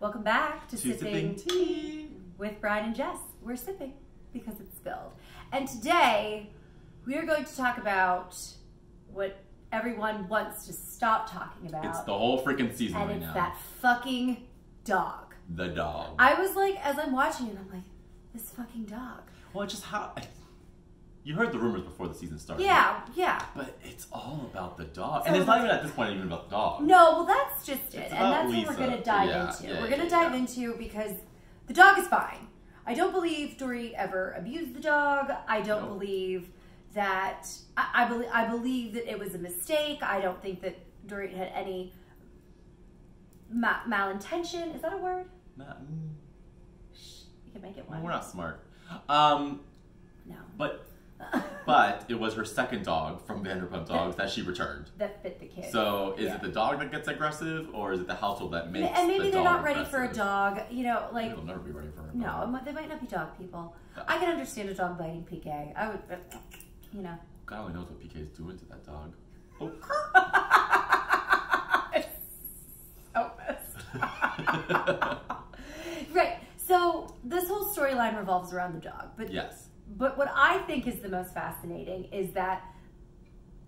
Welcome back to Sipping Tea with Bryan and Jess. We're sipping because it's spilled. And today we are going to talk about what everyone wants to stop talking about. It's the whole freaking season and right it's now. that fucking dog. The dog. I was like, as I'm watching it, I'm like, this fucking dog. Well, it's just how... You heard the rumors before the season started. Yeah, yeah. But it's all about the dog. And it's not even at this point even about the dog. No, well that's just it. It's And that's Lisa. what we're going to dive into. We're going to dive into because the dog is fine. I don't believe Dorit ever abused the dog. I don't believe that... I believe that it was a mistake. I don't think that Dorit had any malintention. Is that a word? Shh, you can make it one. We're not smart. No. But it was her second dog from Vanderpump Dogs that she returned. That fit the kid. So is it the dog that gets aggressive, or is it the household that makes And maybe the they're dog not ready aggressive? for a dog. You know, like... They'll never be ready for a dog. No, they might not be dog people. I can understand a dog biting PK. I would, you know. God only knows what PK is doing to that dog. Oh. So messed. Right. So this whole storyline revolves around the dog. But yes. But what I think is the most fascinating is that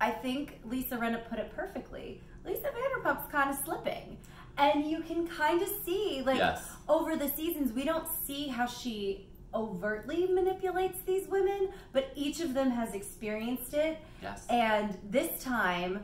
I think Lisa put it perfectly. Lisa Vanderpump's kind of slipping. And you can kind of see, like, over the seasons, we don't see how she overtly manipulates these women, but each of them has experienced it. Yes. And this time,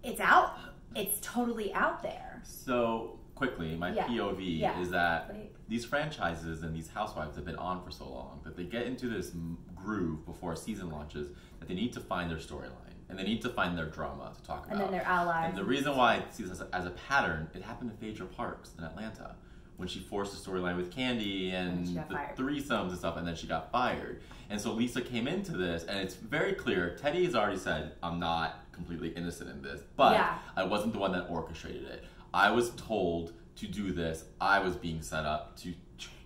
it's out. It's totally out there. So, quickly, my POV is that these franchises and these housewives have been on for so long that they get into this groove before a season launches that they need to find their storyline and they need to find their drama to talk about. And then their allies. And the reason why I see this as a pattern, it happened to Phaedra Parks in Atlanta when she forced a storyline with Candy and the threesomes and stuff, and then she got fired. And so Lisa came into this, and it's very clear, Teddy has already said, I'm not completely innocent in this, but I wasn't the one that orchestrated it. I was told to do this. I was being set up to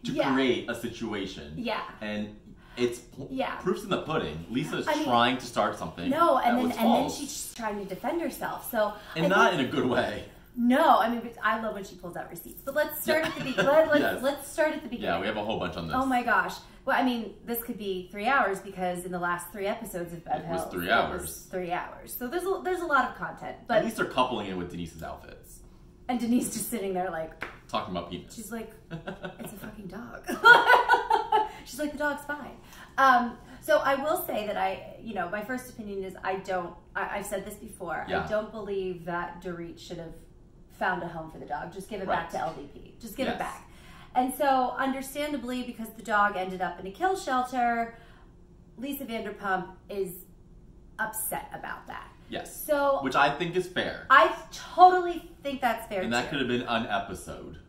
create a situation. Yeah. And it's proof's in the pudding. Lisa's trying to start something. No, and then she's trying to defend herself. So not in a good way. No, I mean, I love when she pulls out receipts. But let's start at the beginning. Let's start at the beginning. Yeah, we have a whole bunch on this. Oh my gosh. Well, I mean, this could be 3 hours because in the last 3 episodes of Beverly, it was 3 hours. It was 3 hours. So there's a lot of content. But at least they're coupling it with Denise's outfits. And Denise just sitting there like talking about penis. She's like, it's a fucking dog. She's like, the dog's fine. So I will say that my first opinion is I've said this before. I don't believe that Dorit should have found a home for the dog. Just give it back to LVP. Just give it back. And so understandably, because the dog ended up in a kill shelter, Lisa Vanderpump is upset about that. Yes. So, which I think is fair. I totally think that's fair. And that could have been an episode.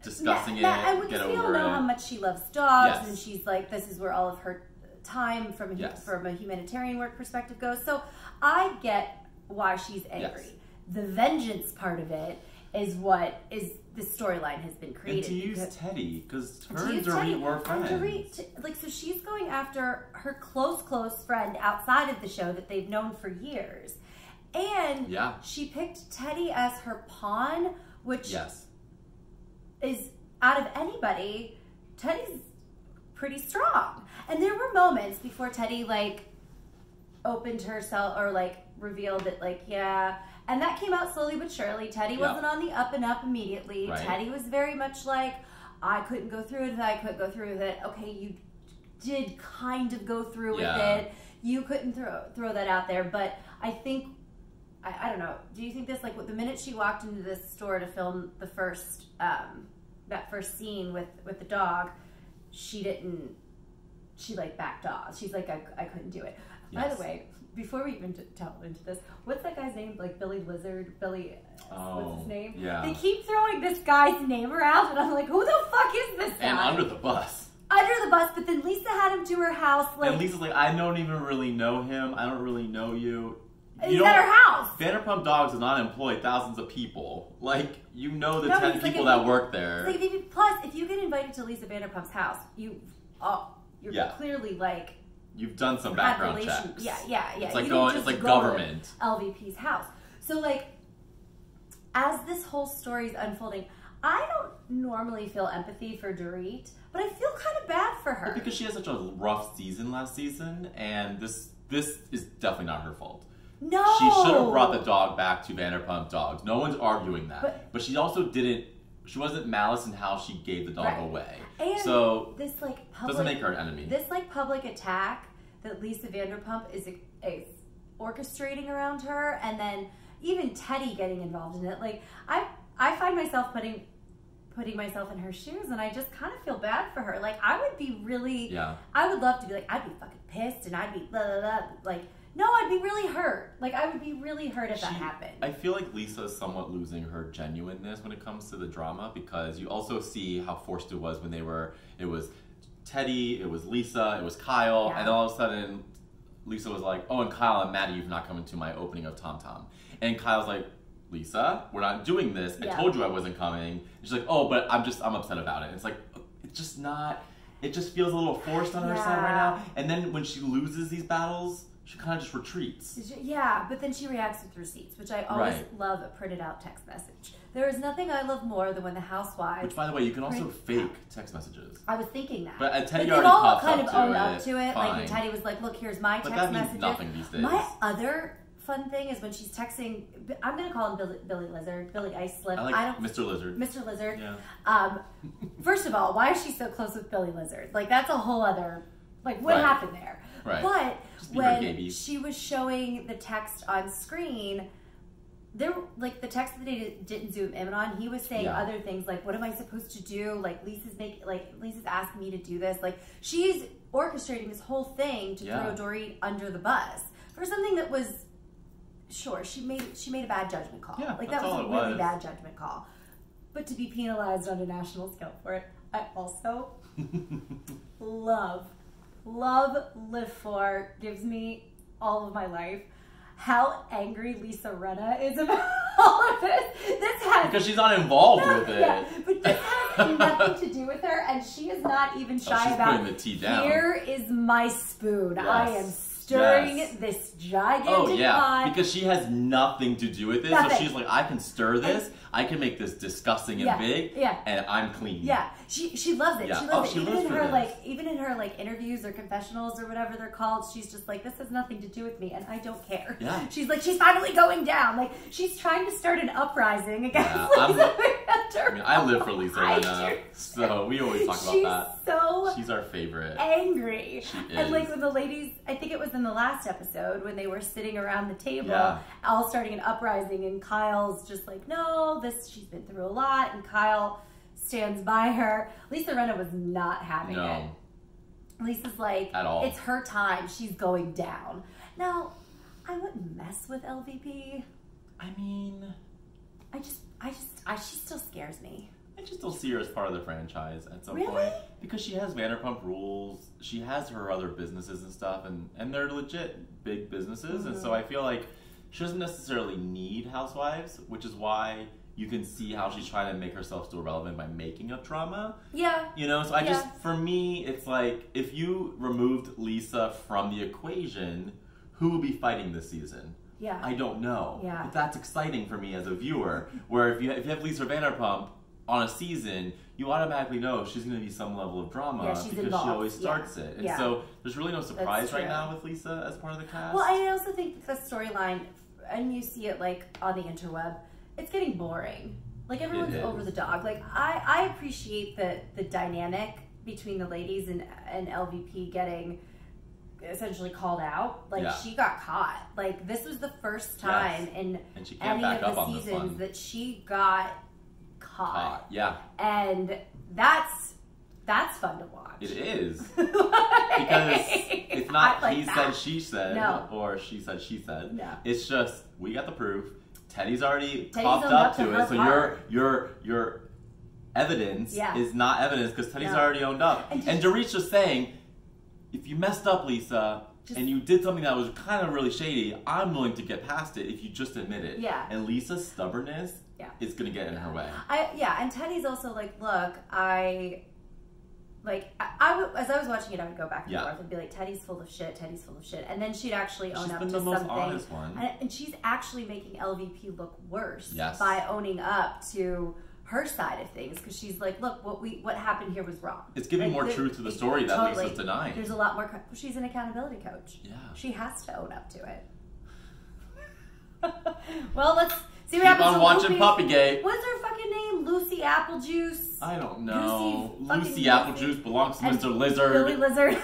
Discussing it, get over it. We all know how much she loves dogs, and she's like, this is where all of her time from a humanitarian work perspective goes. So I get why she's angry. Yes. The vengeance part of it is what is the storyline has been created. And to use Teddy, because her and Dorit were friends. So she's going after her close friend outside of the show that they've known for years. And she picked Teddy as her pawn, which is, out of anybody, Teddy's pretty strong. And there were moments before Teddy, like, opened herself or, like, revealed that, like, and that came out slowly but surely. Teddy wasn't on the up and up immediately. Right. Teddy was very much like, I couldn't go through with it. I couldn't go through with it. Okay, you did kind of go through with it. You couldn't throw that out there. But I think, I don't know. Do you think this, like, the minute she walked into this store to film the first, that first scene with the dog, she like backed off. She's like, I couldn't do it. Yes. By the way, before we even delve into this, what's that guy's name? Like Billy Lizard? What's his name? Yeah. They keep throwing this guy's name around, and I'm like, who the fuck is this guy? And under the bus. Under the bus, but then Lisa had him to her house. Like, and Lisa's like, I don't even really know him. I don't really know you. He's at her house. Vanderpump Dogs does not employ thousands of people. Like, you know the 10 people that work there. Like, plus, if you get invited to Lisa Vanderpump's house, you're clearly like... You've done some background checks. Yeah. It's like it's like government. LVP's house. So, like, as this whole story is unfolding, I don't normally feel empathy for Dorit, but I feel kind of bad for her. But because she had such a rough season last season, and this is definitely not her fault. No! She should have brought the dog back to Vanderpump Dogs. No one's arguing that. But she also didn't, she wasn't malice in how she gave the dog away. And so, this, like, doesn't make her an enemy. This, like, public attack that Lisa Vanderpump is orchestrating around her, and then even Teddi getting involved in it. Like, I find myself putting myself in her shoes, and I just kind of feel bad for her. Like, I would be really, I would love to be like, I'd be fucking pissed, and I'd be blah, blah, blah. Like, no, I'd be really hurt. Like, I would be really hurt if that happened. I feel like Lisa is somewhat losing her genuineness when it comes to the drama, because you also see how forced it was when it was Teddi, it was Lisa, it was Kyle, and all of a sudden, Lisa was like, oh, and Kyle, I'm mad at you for not coming to my opening of Tom Tom. And Kyle's like, Lisa, we're not doing this. I told you I wasn't coming. And she's like, oh, but I'm upset about it. And it's like, it's just not, it just feels a little forced on her side right now. And then when she loses these battles, she kind of just retreats. Yeah, but then she reacts with receipts, which I always love a printed out text message. There is nothing I love more than when the housewives... Which, by the way, you can also fake text messages. I was thinking that. But Teddi already popped kind up of to owned it. up to it. Like, Teddi was like, look, here's my text messages. But that means nothing these days. My other fun thing is when she's texting... I'm going to call him Billy Lizard. Billy Ice Slip. I don't, Mr. Lizard. Mr. Lizard. Yeah. First of all, why is she so close with Billy Lizard? Like, that's a whole other... Like, what happened there? Right. But when she was showing the text on screen, there, like, the text that they didn't zoom in on, he was saying other things like, "What am I supposed to do?" Like, Lisa's asking me to do this. Like, she's orchestrating this whole thing to throw Dorit under the bus for something that was, she made a bad judgment call. Yeah, like, that was a really bad judgment call. But to be penalized on a national scale for it, I also live for, gives me all of my life, how angry Lisa Rinna is about all of this. Because she's not involved with it. Yeah, but this has nothing to do with her, and she is not even shy about, putting the tea down. Here is my spoon. Yes. I am stirring this gigantic pot. Because she has nothing to do with it. So she's like, I can stir this, I can make this disgusting and big, and I'm clean. Yeah, she loves it. Yeah. She loves it. Even in her interviews or confessionals or whatever they're called, she's just like, this has nothing to do with me, and I don't care. Yeah. She's like, she's finally going down. Like, she's trying to start an uprising against Lisa Vanderpump. I mean, I live for Lisa Rinna, so we always talk about that. She's our favorite. Angry. She is. And like with the ladies, I think it was in the last episode when they were sitting around the table, all starting an uprising, and Kyle's just like, no, she's been through a lot, and Kyle stands by her. Lisa Rinna was not having it. Lisa's like, at all. It's her time. She's going down. Now, I wouldn't mess with LVP. I mean, she still scares me. I just don't see her as part of the franchise at some point. Because she has Vanderpump Rules. She has her other businesses and stuff, and they're legit big businesses. And so I feel like she doesn't necessarily need Housewives, which is why you can see how she's trying to make herself still relevant by making up drama. Yeah. You know, so I just, for me, it's like, if you removed Lisa from the equation, who would be fighting this season? Yeah. I don't know. Yeah. But that's exciting for me as a viewer, where if you have Lisa Vanderpump on a season, you automatically know she's going to be some level of drama because involved. She always starts it. And so there's really no surprise right now with Lisa as part of the cast. Well, I also think the storyline, and you see it like on the interweb, it's getting boring. Like, everyone's over the dog. Like, I appreciate the dynamic between the ladies and LVP getting essentially called out. Like, she got caught. Like, this was the first time in any of the seasons that she got caught. Yeah. And that's fun to watch. It is. Because it's not like he said, she said, or she said, she said. No. It's just, we got the proof. Teddy's already popped up to it, so your evidence is not evidence because Teddy's already owned up. And Dorit's just saying, if you messed up, Lisa, and you did something that was kind of really shady, I'm willing to get past it if you just admit it. Yeah. And Lisa's stubbornness is going to get in her way. And Teddy's also like, look, as I was watching it, I would go back and forth and be like, Teddy's full of shit, Teddy's full of shit. And then she'd actually own up to something. She's been the most honest one. And she's actually making LVP look worse by owning up to her side of things because she's like, look, what happened here was wrong. It's giving more truth to the story that totally, Lisa's denying. There's a lot more. She's an accountability coach. Yeah. She has to own up to it. Well, let's see what happens. Keep on watching Puppygate. What's her fucking name? Lucy Applejuice. I don't know. Lucy Applejuice belongs to Mr. Lizard. Billy Lizard.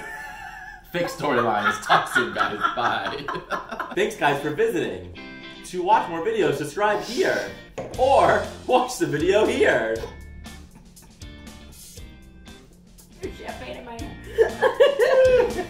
Fake storylines. Talk soon, guys. Bye. Thanks, guys, for visiting. To watch more videos, subscribe here. Or watch the video here. There's champagne in my hand.